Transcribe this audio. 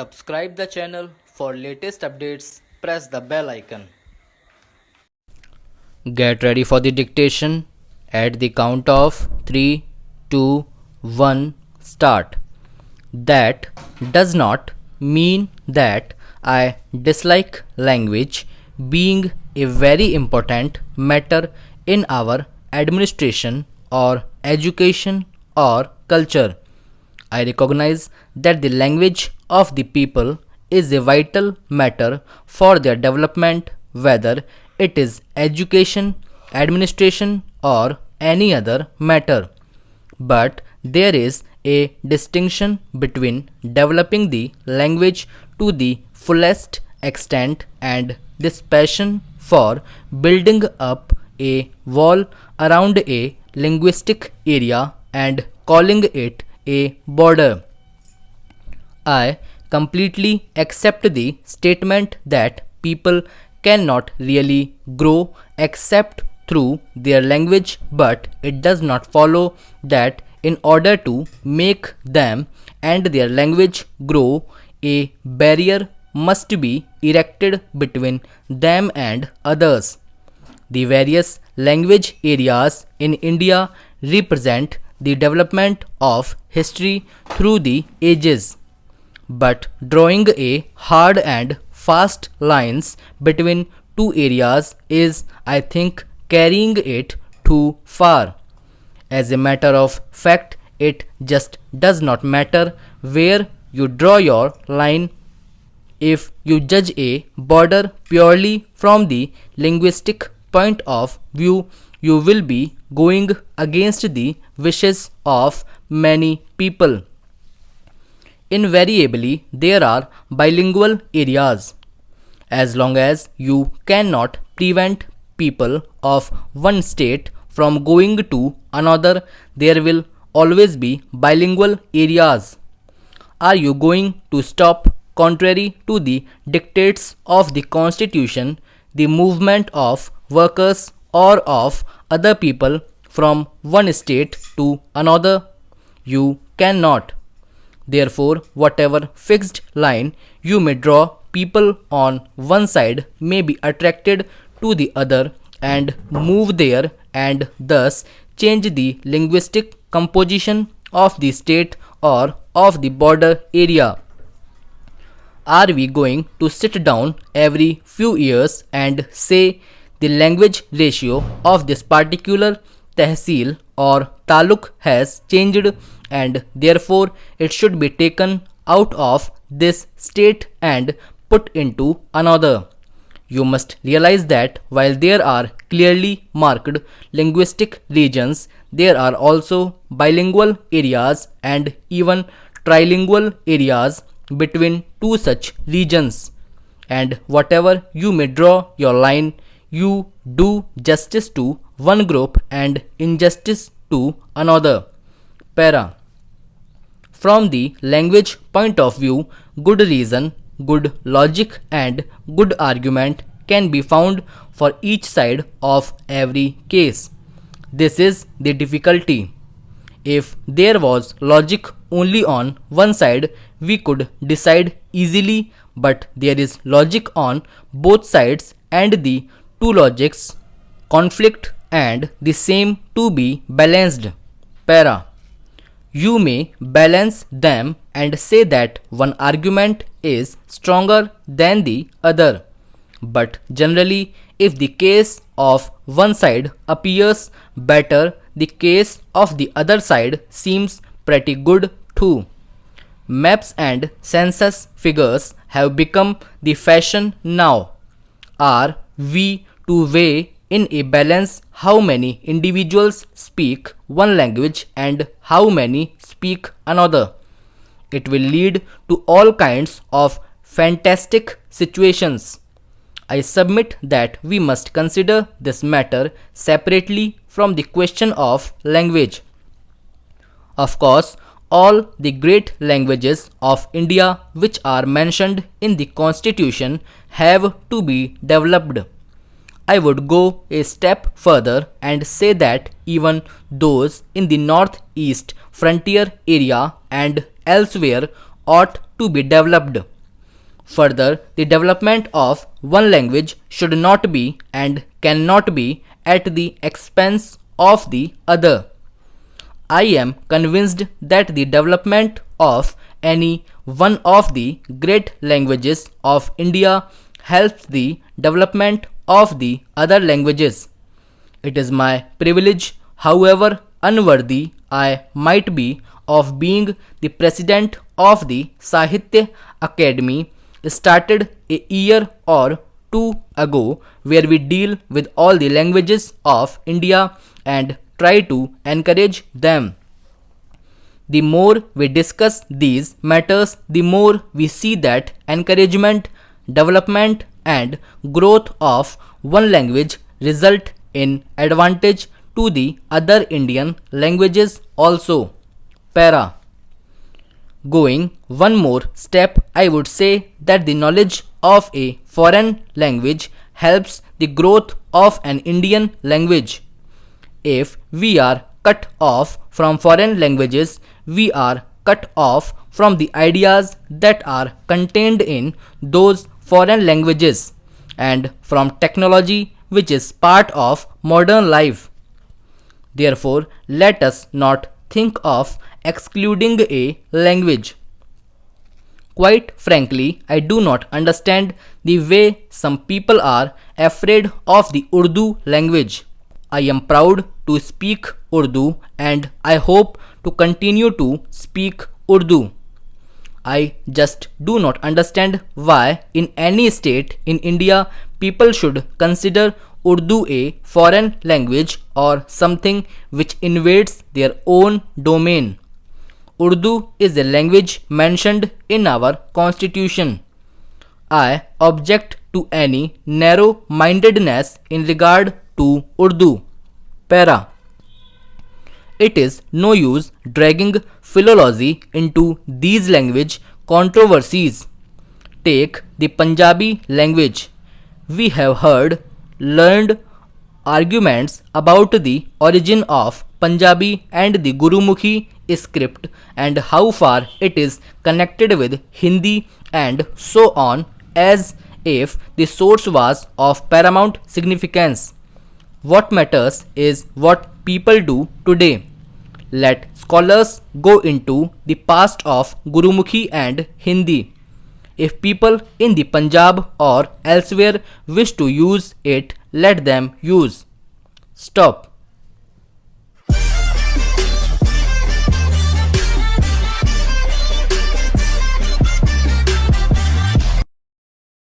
Subscribe the channel for latest updates. Press the bell icon. Get ready for the dictation. At the count of 3, 2, 1, start. That does not mean that I dislike language being a very important matter in our administration or education or culture. I recognize that the language of the people is a vital matter for their development, whether it is education, administration, or any other matter. But there is a distinction between developing the language to the fullest extent and this passion for building up a wall around a linguistic area and calling it a border. I completely accept the statement that people cannot really grow except through their language, but it does not follow that in order to make them and their language grow, a barrier must be erected between them and others. The various language areas in India represent the development of history through the ages. But drawing a hard and fast lines between two areas is, I think, carrying it too far. As a matter of fact, it just does not matter where you draw your line. If you judge a border purely from the linguistic point of view, you will be going against the wishes of many people. Invariably, there are bilingual areas. As long as you cannot prevent people of one state from going to another, there will always be bilingual areas. Are you going to stop, contrary to the dictates of the constitution, the movement of workers or of other people from one state to another? You cannot. Therefore, whatever fixed line you may draw, people on one side may be attracted to the other and move there and thus change the linguistic composition of the state or of the border area. Are we going to sit down every few years and say the language ratio of this particular tehsil or taluk has changed and therefore it should be taken out of this state and put into another? You must realize that while there are clearly marked linguistic regions, there are also bilingual areas and even trilingual areas between two such regions. And whatever you may draw your line, you do justice to one group and injustice to another. Para. From the language point of view, good reason, good logic and good argument can be found for each side of every case. This is the difficulty. If there was logic only on one side, we could decide easily, but there is logic on both sides and the two logics conflict and the same to be balanced. Para. You may balance them and say that one argument is stronger than the other. But generally, if the case of one side appears better, the case of the other side seems pretty good too. Maps and census figures have become the fashion now. Are we to weigh in a balance how many individuals speak one language and how many speak another? It will lead to all kinds of fantastic situations. I submit that we must consider this matter separately from the question of language. Of course, all the great languages of India which are mentioned in the constitution have to be developed. I would go a step further and say that even those in the northeast frontier area and elsewhere ought to be developed. Further, the development of one language should not be and cannot be at the expense of the other. I am convinced that the development of any one of the great languages of India helps the development of the other languages. It is my privilege, however unworthy I might be, of being the president of the Sahitya Academy, started a year or two ago, where we deal with all the languages of India and try to encourage them. The more we discuss these matters, the more we see that encouragement, development, and growth of one language result in advantage to the other Indian languages also. Para. Going one more step, I would say that the knowledge of a foreign language helps the growth of an Indian language. If we are cut off from foreign languages, we are cut off from the ideas that are contained in those foreign languages and from technology which is part of modern life. Therefore, let us not think of excluding a language. Quite frankly, I do not understand the way some people are afraid of the Urdu language. I am proud to speak Urdu and I hope to continue to speak Urdu. I just do not understand why in any state in India people should consider Urdu a foreign language or something which invades their own domain. Urdu is a language mentioned in our constitution. I object to any narrow-mindedness in regard to Urdu. Para. It is no use dragging philology into these language controversies. Take the Punjabi language. We have heard learned arguments about the origin of Punjabi and the Gurumukhi script and how far it is connected with Hindi and so on, as if the source was of paramount significance. What matters is what people do today. Let scholars go into the past of Gurumukhi and Hindi. If people in the Punjab or elsewhere wish to use it, let them use. Stop.